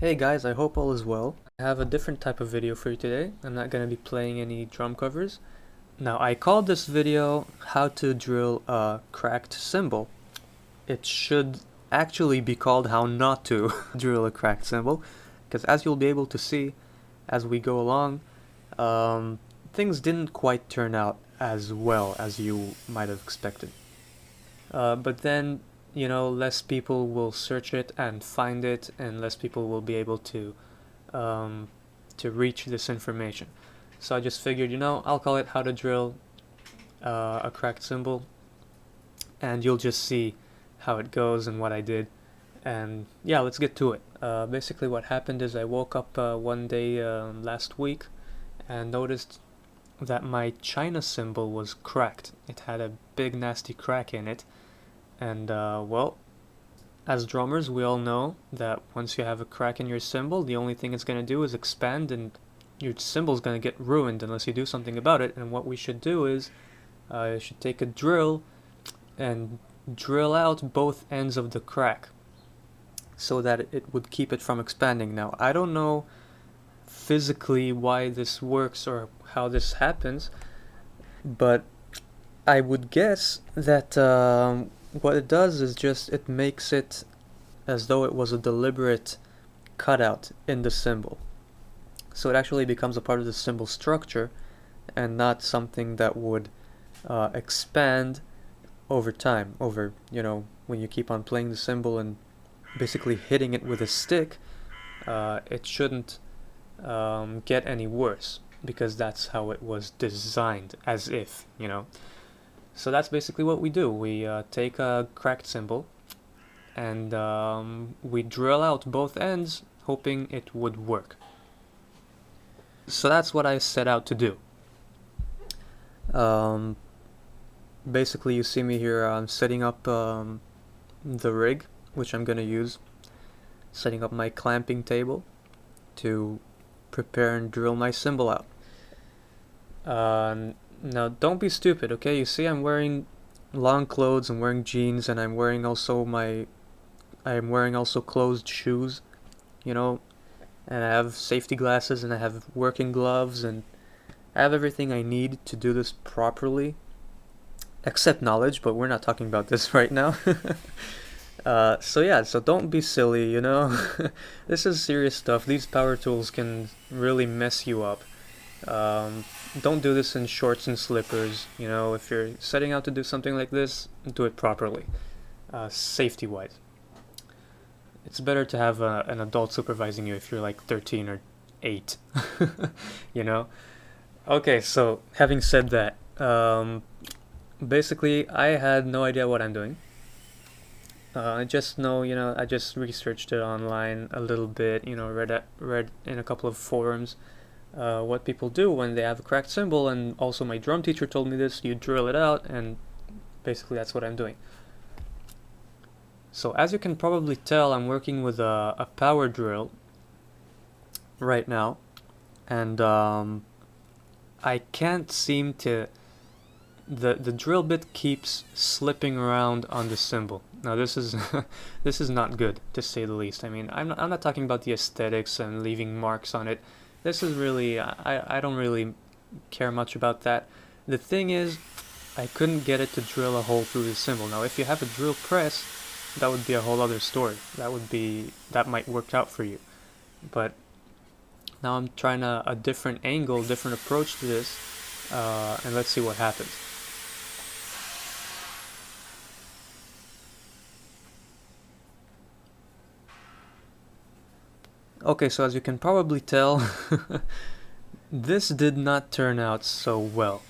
Hey guys, I hope all is well. I have a different type of video for you today. I'm not going to be playing any drum covers. Now, I called this video how to drill a cracked cymbal. It should actually be called how not to drill a cracked cymbal, because as you'll be able to see as we go along, things didn't quite turn out as well as you might have expected. But then less people will search it and find it, and less people will be able to reach this information. So I just figured, I'll call it how to drill a cracked cymbal, and you'll just see how it goes and what I did. And yeah, let's get to it. Basically what happened is I woke up one day last week and noticed that my China cymbal was cracked. It had a big nasty crack in it. And well, as drummers, we all know that once you have a crack in your cymbal, the only thing it's going to do is expand, and your cymbal's going to get ruined unless you do something about it. And what we should do is you should take a drill and drill out both ends of the crack so that it would keep it from expanding. Now, I don't know physically why this works or how this happens, but I would guess that what it does is just it makes it as though it was a deliberate cutout in the cymbal. So it actually becomes a part of the cymbal structure and not something that would expand over time, when you keep on playing the cymbal and basically hitting it with a stick. It shouldn't get any worse, because that's how it was designed, as if. So that's basically what we do. We take a cracked cymbal and we drill out both ends, hoping it would work. So that's what I set out to do. Basically, you see me here, I'm setting up the rig, which I'm going to use, setting up my clamping table to prepare and drill my cymbal out. Now, don't be stupid, okay? You see I'm wearing long clothes, I'm wearing jeans, and I'm wearing also closed shoes, and I have safety glasses, and I have working gloves, and I have everything I need to do this properly, except knowledge, but we're not talking about this right now. So don't be silly, This is serious stuff. These power tools can really mess you up. Don't do this in shorts and slippers. If you're setting out to do something like this, do it properly, safety-wise. It's better to have an adult supervising you if you're like 13 or 8, Okay, so having said that, basically I had no idea what I'm doing. I just know, I just researched it online a little bit, read in a couple of forums what people do when they have a cracked cymbal, and also my drum teacher told me this: you drill it out, and basically that's what I'm doing. So as you can probably tell, I'm working with a power drill right now, and I can't seem to, the drill bit keeps slipping around on the cymbal. Now this is this is not good, to say the least. I mean, I'm not talking about the aesthetics and leaving marks on it. This is really, I don't really care much about that. The thing is, I couldn't get it to drill a hole through the cymbal. Now, if you have a drill press, that would be a whole other story. That might work out for you. But now I'm trying a different angle, different approach to this, and let's see what happens. Okay, so as you can probably tell, this did not turn out so well.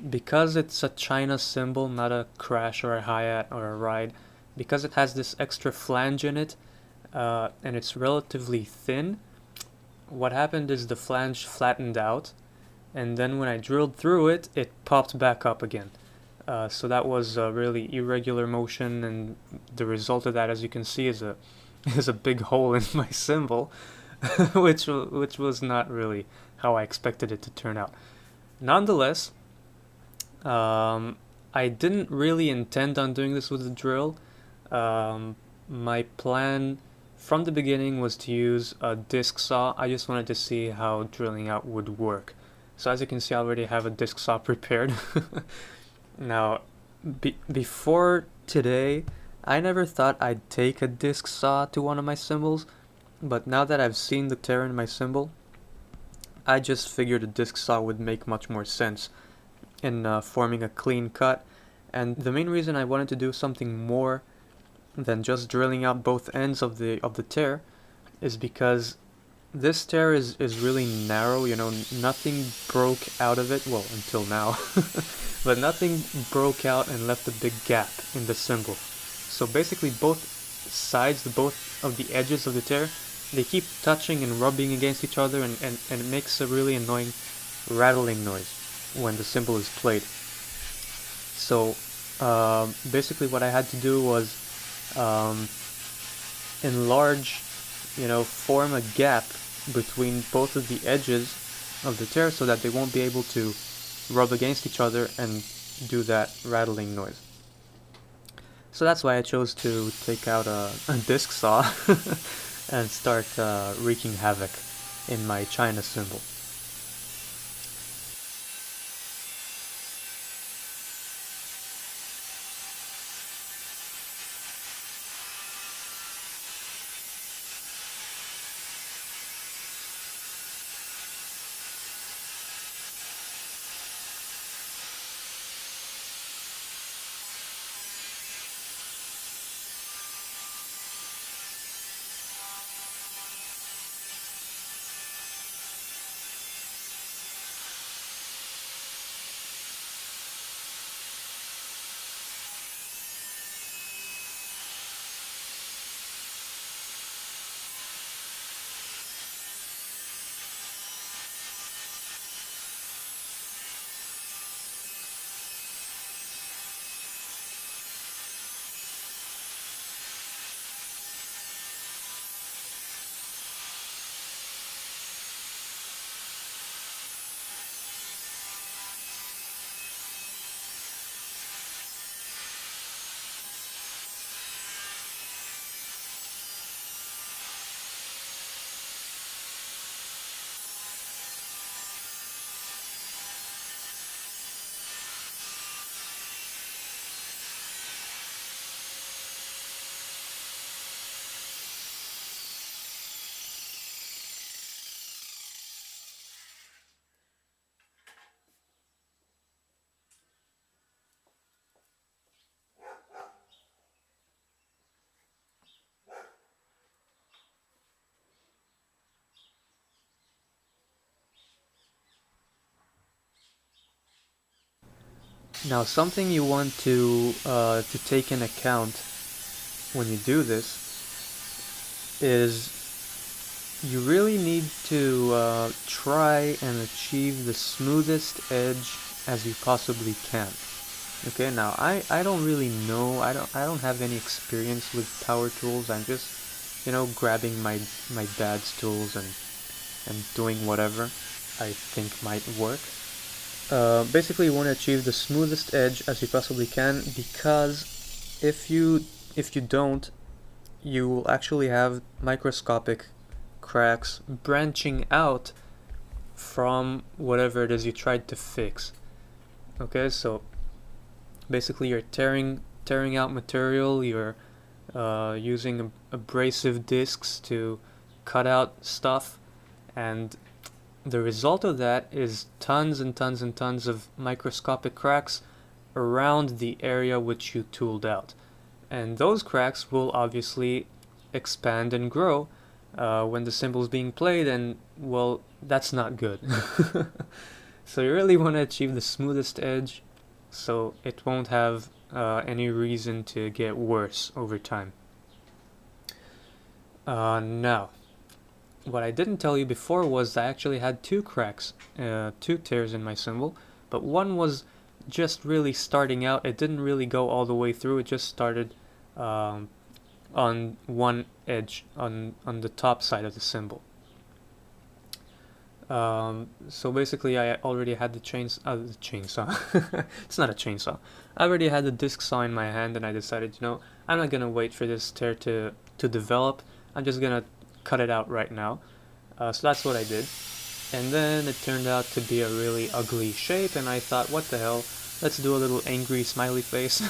Because it's a China cymbal, not a crash or a hi-hat or a ride, because it has this extra flange in it, and it's relatively thin, what happened is the flange flattened out, and then when I drilled through it, it popped back up again. So that was a really irregular motion, and the result of that, as you can see, is a big hole in my cymbal, which was not really how I expected it to turn out. Nonetheless, I didn't really intend on doing this with the drill. My plan from the beginning was to use a disc saw. I just wanted to see how drilling out would work. So as you can see, I already have a disc saw prepared. Now, before today, I never thought I'd take a disc saw to one of my cymbals, but now that I've seen the tear in my cymbal, I just figured a disc saw would make much more sense in forming a clean cut. And the main reason I wanted to do something more than just drilling out both ends of the tear is because this tear is really narrow. You know, nothing broke out of it, well, until now, but nothing broke out and left a big gap in the cymbal. So basically both sides, both of the edges of the tear, they keep touching and rubbing against each other, and it makes a really annoying rattling noise when the cymbal is played. So basically what I had to do was enlarge, form a gap between both of the edges of the tear so that they won't be able to rub against each other and do that rattling noise. So that's why I chose to take out a disc saw and start wreaking havoc in my China cymbal. Now, something you want to take in account when you do this is you really need to try and achieve the smoothest edge as you possibly can. Okay, now I don't really know, I don't have any experience with power tools. I'm just, grabbing my dad's tools and doing whatever I think might work. Basically, you want to achieve the smoothest edge as you possibly can, because if you don't, you will actually have microscopic cracks branching out from whatever it is you tried to fix. Okay, so basically you're tearing out material, you're using abrasive discs to cut out stuff, and the result of that is tons and tons and tons of microscopic cracks around the area which you tooled out. And those cracks will obviously expand and grow when the cymbal is being played, and well, that's not good. So you really want to achieve the smoothest edge so it won't have any reason to get worse over time. Now, what I didn't tell you before was I actually had two cracks, two tears in my cymbal, but one was just really starting out. It didn't really go all the way through. It just started on one edge, on the top side of the cymbal. So basically I already had the chainsaw. It's not a chainsaw. I already had the disc saw in my hand, and I decided, I'm not gonna wait for this tear to develop. I'm just gonna cut it out right now. So that's what I did. And then it turned out to be a really ugly shape, and I thought, what the hell, let's do a little angry smiley face.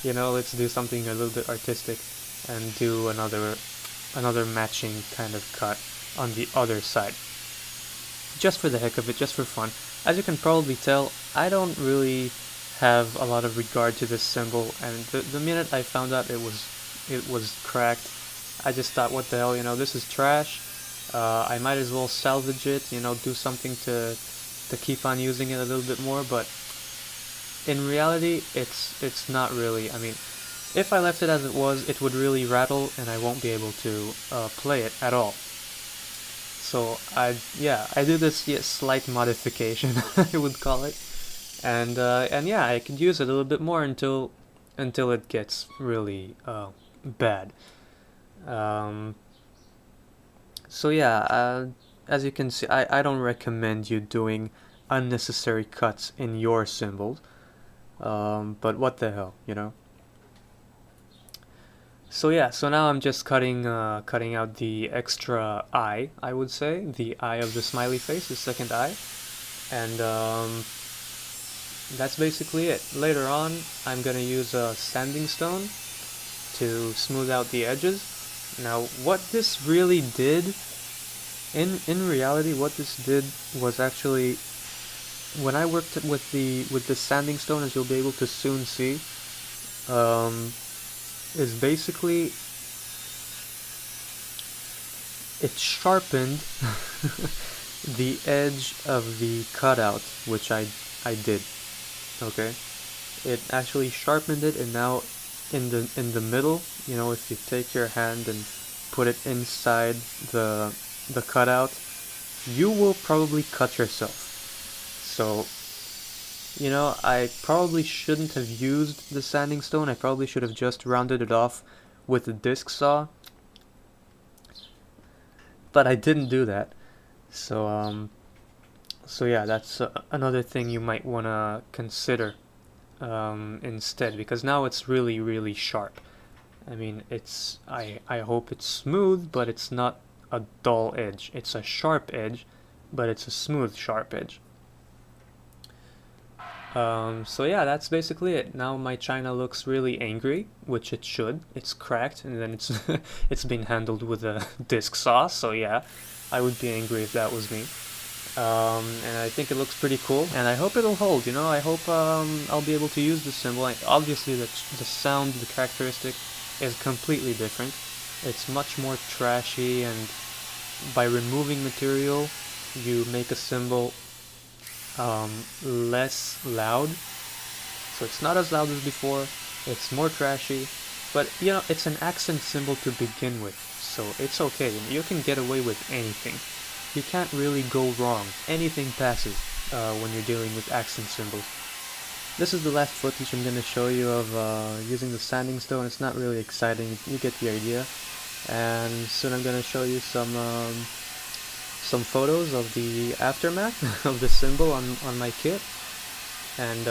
You know, let's do something a little bit artistic and do another matching kind of cut on the other side. Just for the heck of it, just for fun. As you can probably tell, I don't really have a lot of regard to this cymbal, and the minute I found out it was cracked, I just thought, what the hell, you know, this is trash. I might as well salvage it, you know, do something to keep on using it a little bit more, but in reality, it's not really. I mean, if I left it as it was, it would really rattle, and I won't be able to play it at all. So I do this slight modification, I would call it, and yeah, I could use it a little bit more until it gets really bad. So yeah, as you can see, I don't recommend you doing unnecessary cuts in your cymbals, but what the hell, you know? So yeah, so now I'm just cutting out the extra eye, I would say, the eye of the smiley face, the second eye, and that's basically it. Later on, I'm gonna use a sanding stone to smooth out the edges. Now, what this really did, in reality, what this did was actually, when I worked with the sanding stone, as you'll be able to soon see, is basically it sharpened the edge of the cutout, which I did. Okay, it actually sharpened it, and now in the middle, you know, if you take your hand and put it inside the cutout, you will probably cut yourself. So, you know, I probably shouldn't have used the sanding stone. I probably should have just rounded it off with a disc saw, but I didn't do that. So so yeah, that's another thing you might want to consider instead, because now it's really sharp. I mean, I hope it's smooth, but it's not a dull edge. It's a sharp edge, but it's a smooth, sharp edge. So yeah, that's basically it. Now my china looks really angry, which it should. It's cracked, and then it's it's been handled with a disc saw, so yeah, I would be angry if that was me. And I think it looks pretty cool, and I hope it'll hold, you know. I hope I'll be able to use this cymbal. Obviously the sound, the characteristic is completely different. It's much more trashy, and by removing material, you make a cymbal less loud. So it's not as loud as before, it's more trashy, but you know, it's an accent cymbal to begin with, so it's okay. You can get away with anything. You can't really go wrong. Anything passes when you're dealing with accent cymbals. This is the last footage I'm going to show you of using the sanding stone. It's not really exciting, you get the idea. And soon I'm going to show you some photos of the aftermath of the cymbal on my kit. And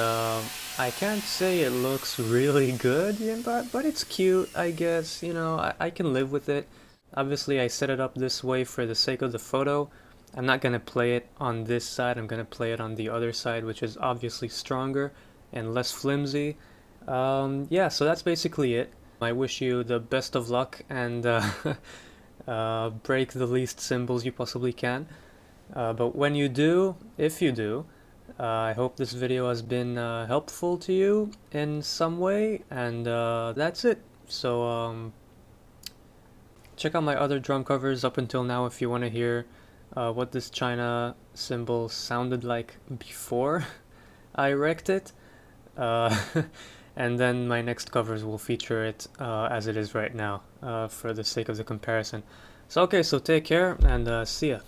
I can't say it looks really good, but it's cute, I guess. You know, I can live with it. Obviously I set it up this way for the sake of the photo. I'm not going to play it on this side, I'm going to play it on the other side, which is obviously stronger and less flimsy. Yeah, so that's basically it. I wish you the best of luck, and break the least cymbals you possibly can. But when you do, if you do, I hope this video has been helpful to you in some way, and that's it. So check out my other drum covers up until now if you want to hear what this China cymbal sounded like before I wrecked it. And then my next covers will feature it as it is right now, for the sake of the comparison. So okay, so take care, and see ya.